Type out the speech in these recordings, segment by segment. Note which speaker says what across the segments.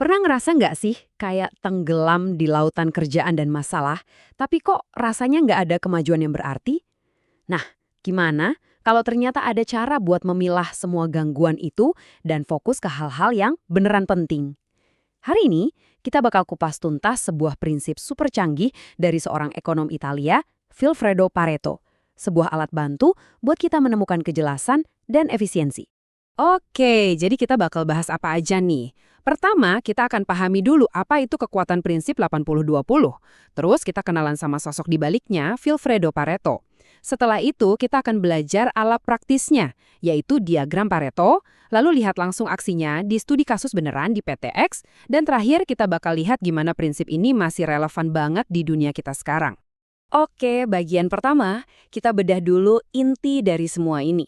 Speaker 1: Pernah ngerasa nggak sih kayak tenggelam di lautan kerjaan dan masalah, tapi kok rasanya nggak ada kemajuan yang berarti? Nah, gimana kalau ternyata ada cara buat memilah semua gangguan itu dan fokus ke hal-hal yang beneran penting? Hari ini, kita bakal kupas tuntas sebuah prinsip super canggih dari seorang ekonom Italia, Vilfredo Pareto. Sebuah alat bantu buat kita menemukan kejelasan dan efisiensi. Oke, jadi kita bakal bahas apa aja nih. Pertama, kita akan pahami dulu apa itu kekuatan prinsip 80-20. Terus kita kenalan sama sosok di baliknya, Vilfredo Pareto. Setelah itu, kita akan belajar alat praktisnya, yaitu diagram Pareto, lalu lihat langsung aksinya di studi kasus beneran di PTX, dan terakhir kita bakal lihat gimana prinsip ini masih relevan banget di dunia kita sekarang. Oke, bagian pertama, kita bedah dulu inti dari semua ini.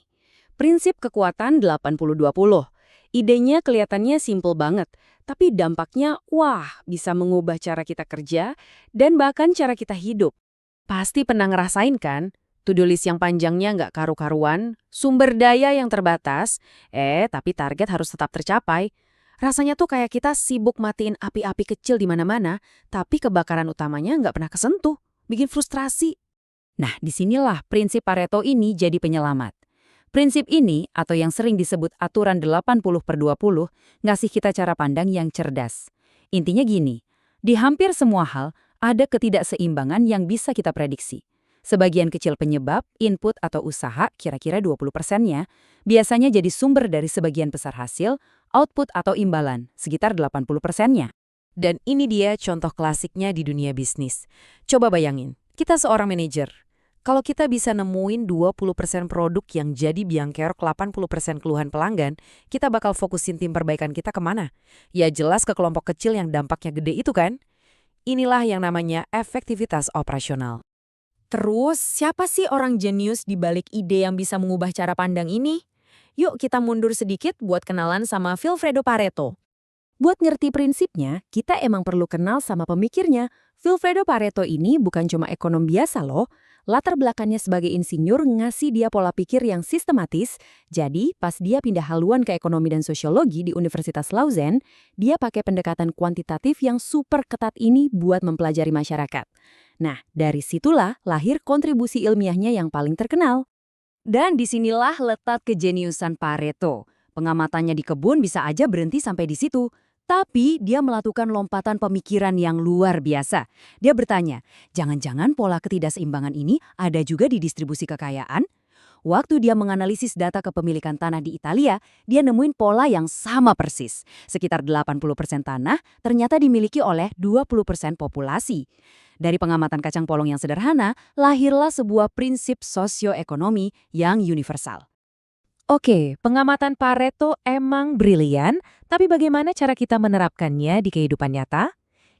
Speaker 1: Prinsip kekuatan 80-20. Idenya kelihatannya simple banget, tapi dampaknya, wah, bisa mengubah cara kita kerja dan bahkan cara kita hidup. Pasti pernah ngerasain kan? To-do list yang panjangnya nggak karu-karuan, sumber daya yang terbatas, tapi target harus tetap tercapai. Rasanya tuh kayak kita sibuk matiin api-api kecil di mana-mana, tapi kebakaran utamanya nggak pernah kesentuh. Bikin frustrasi. Nah, disinilah prinsip Pareto ini jadi penyelamat. Prinsip ini, atau yang sering disebut aturan 80/20, ngasih kita cara pandang yang cerdas. Intinya gini, di hampir semua hal, ada ketidakseimbangan yang bisa kita prediksi. Sebagian kecil penyebab, input atau usaha, kira-kira 20%-nya, biasanya jadi sumber dari sebagian besar hasil, output atau imbalan, sekitar 80%-nya. Dan ini dia contoh klasiknya di dunia bisnis. Coba bayangin, kita seorang manajer. Kalau kita bisa nemuin 20% produk yang jadi biang kerok 80% keluhan pelanggan, kita bakal fokusin tim perbaikan kita kemana? Ya jelas ke kelompok kecil yang dampaknya gede itu kan? Inilah yang namanya efektivitas operasional. Terus, siapa sih orang jenius di balik ide yang bisa mengubah cara pandang ini? Yuk kita mundur sedikit buat kenalan sama Vilfredo Pareto. Buat ngerti prinsipnya, kita emang perlu kenal sama pemikirnya. Vilfredo Pareto ini bukan cuma ekonom biasa loh. Latar belakangnya sebagai insinyur ngasih dia pola pikir yang sistematis. Jadi, pas dia pindah haluan ke ekonomi dan sosiologi di Universitas Lausanne, dia pakai pendekatan kuantitatif yang super ketat ini buat mempelajari masyarakat. Nah, dari situlah lahir kontribusi ilmiahnya yang paling terkenal. Dan disinilah letak kejeniusan Pareto. Pengamatannya di kebun bisa aja berhenti sampai di situ. Tapi dia melakukan lompatan pemikiran yang luar biasa. Dia bertanya, jangan-jangan pola ketidakseimbangan ini ada juga di distribusi kekayaan? Waktu dia menganalisis data kepemilikan tanah di Italia, dia nemuin pola yang sama persis. Sekitar 80% tanah ternyata dimiliki oleh 20% populasi. Dari pengamatan kacang polong yang sederhana, lahirlah sebuah prinsip sosioekonomi yang universal. Oke, pengamatan Pareto emang brilian, tapi bagaimana cara kita menerapkannya di kehidupan nyata?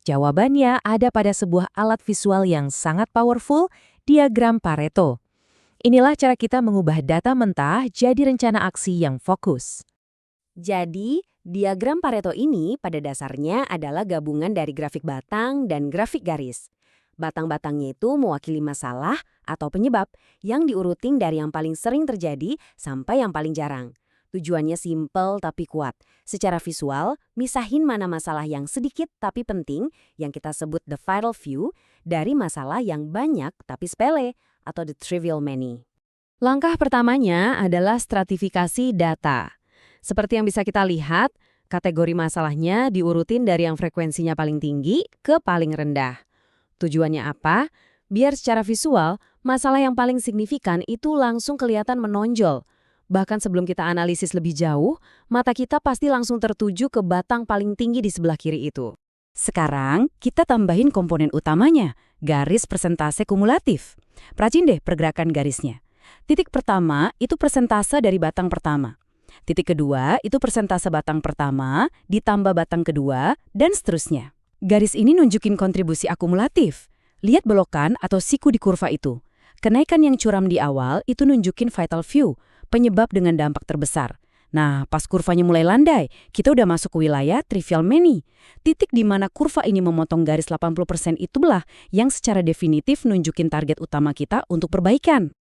Speaker 1: Jawabannya ada pada sebuah alat visual yang sangat powerful, diagram Pareto. Inilah cara kita mengubah data mentah jadi rencana aksi yang fokus. Jadi, diagram Pareto ini pada dasarnya adalah gabungan dari grafik batang dan grafik garis. Batang-batangnya itu mewakili masalah atau penyebab yang diurutin dari yang paling sering terjadi sampai yang paling jarang. Tujuannya simpel tapi kuat. Secara visual, misahin mana masalah yang sedikit tapi penting yang kita sebut the vital few dari masalah yang banyak tapi sepele atau the trivial many. Langkah pertamanya adalah stratifikasi data. Seperti yang bisa kita lihat, kategori masalahnya diurutin dari yang frekuensinya paling tinggi ke paling rendah. Tujuannya apa? Biar secara visual, masalah yang paling signifikan itu langsung kelihatan menonjol. Bahkan sebelum kita analisis lebih jauh, mata kita pasti langsung tertuju ke batang paling tinggi di sebelah kiri itu. Sekarang, kita tambahin komponen utamanya, garis persentase kumulatif. Perhatiin deh pergerakan garisnya. Titik pertama itu persentase dari batang pertama. Titik kedua itu persentase batang pertama ditambah batang kedua, dan seterusnya. Garis ini nunjukin kontribusi akumulatif. Lihat belokan atau siku di kurva itu. Kenaikan yang curam di awal itu nunjukin vital few, penyebab dengan dampak terbesar. Nah, pas kurvanya mulai landai, kita udah masuk ke wilayah trivial many. Titik di mana kurva ini memotong garis 80% itulah yang secara definitif nunjukin target utama kita untuk perbaikan.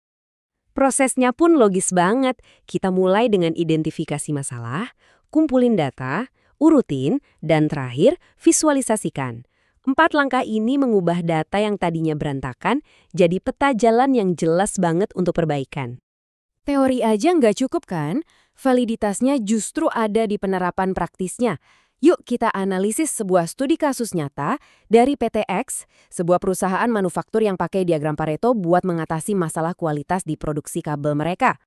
Speaker 1: Prosesnya pun logis banget. Kita mulai dengan identifikasi masalah, kumpulin data,
Speaker 2: urutin, dan terakhir, visualisasikan. 4 langkah ini mengubah data yang tadinya berantakan jadi peta jalan yang jelas banget untuk perbaikan.
Speaker 1: Teori aja nggak cukup kan? Validitasnya justru ada di penerapan praktisnya. Yuk kita analisis sebuah studi kasus nyata dari PT X, sebuah perusahaan manufaktur yang pakai diagram Pareto buat mengatasi masalah kualitas di produksi kabel mereka.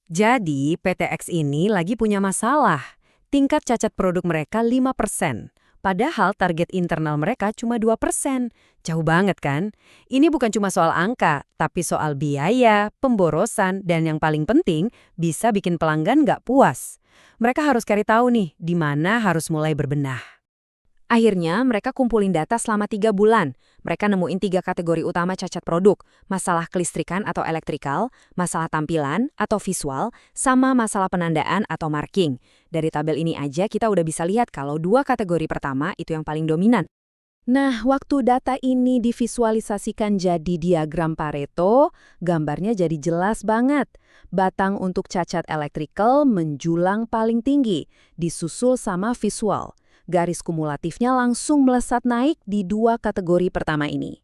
Speaker 1: Jadi, PT X ini lagi punya masalah. Tingkat cacat produk mereka 5%. Padahal target internal mereka cuma 2%. Jauh banget kan? Ini bukan cuma soal angka, tapi soal biaya, pemborosan, dan yang paling penting, bisa bikin pelanggan nggak puas. Mereka harus cari tahu nih, di mana harus mulai berbenah. Akhirnya, mereka kumpulin data selama 3 bulan. Mereka nemuin 3 kategori utama cacat produk, masalah kelistrikan atau elektrikal, masalah tampilan atau visual, sama masalah penandaan atau marking. Dari tabel ini aja kita udah bisa lihat kalau 2 kategori pertama itu yang paling dominan. Nah, waktu data ini divisualisasikan jadi diagram Pareto, gambarnya jadi jelas banget. Batang untuk cacat elektrikal menjulang paling tinggi, disusul sama visual. Garis kumulatifnya langsung melesat naik di 2 kategori pertama ini.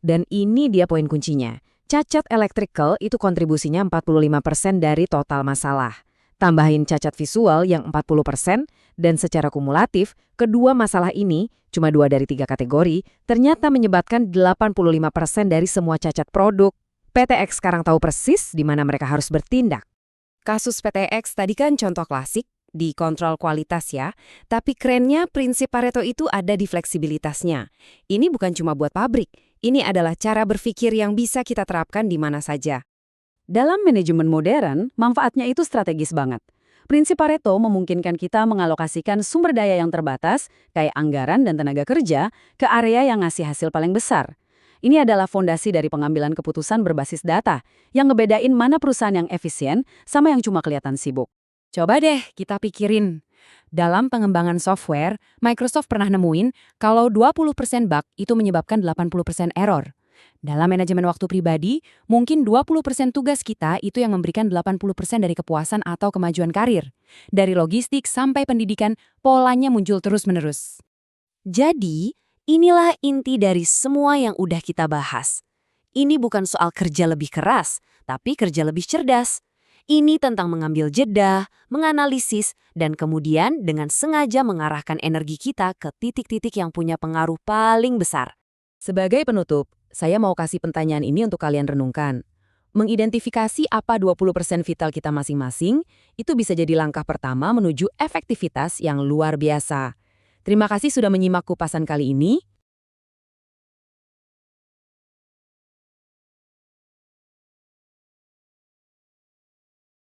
Speaker 1: Dan ini dia poin kuncinya. Cacat elektrikal itu kontribusinya 45% dari total masalah. Tambahin cacat visual yang 40%, dan secara kumulatif, kedua masalah ini, cuma 2 dari 3 kategori, ternyata menyebabkan 85% dari semua cacat produk. PT X sekarang tahu persis di mana mereka harus bertindak. Kasus PT X tadi kan contoh klasik, di kontrol kualitas ya, tapi kerennya prinsip Pareto itu ada di fleksibilitasnya. Ini bukan cuma buat pabrik, ini adalah cara berpikir yang bisa kita terapkan di mana saja. Dalam manajemen modern, manfaatnya itu strategis banget. Prinsip Pareto memungkinkan kita mengalokasikan sumber daya yang terbatas, kayak anggaran dan tenaga kerja, ke area yang ngasih hasil paling besar. Ini adalah fondasi dari pengambilan keputusan berbasis data, yang ngebedain mana perusahaan yang efisien sama yang cuma kelihatan sibuk. Coba deh kita pikirin. Dalam pengembangan software, Microsoft pernah nemuin kalau 20% bug itu menyebabkan 80% error. Dalam manajemen waktu pribadi, mungkin 20% tugas kita itu yang memberikan 80% dari kepuasan atau kemajuan karir. Dari logistik sampai pendidikan, polanya muncul terus-menerus. Jadi, inilah inti dari semua yang udah kita bahas. Ini bukan soal kerja lebih keras, tapi kerja lebih cerdas. Ini tentang mengambil jeda, menganalisis, dan kemudian dengan sengaja mengarahkan energi kita ke titik-titik yang punya pengaruh paling besar. Sebagai penutup, saya mau kasih pertanyaan ini untuk kalian renungkan. Mengidentifikasi apa 20% vital kita masing-masing, itu bisa jadi langkah pertama menuju efektivitas yang luar biasa. Terima kasih sudah menyimak kupasan kali ini.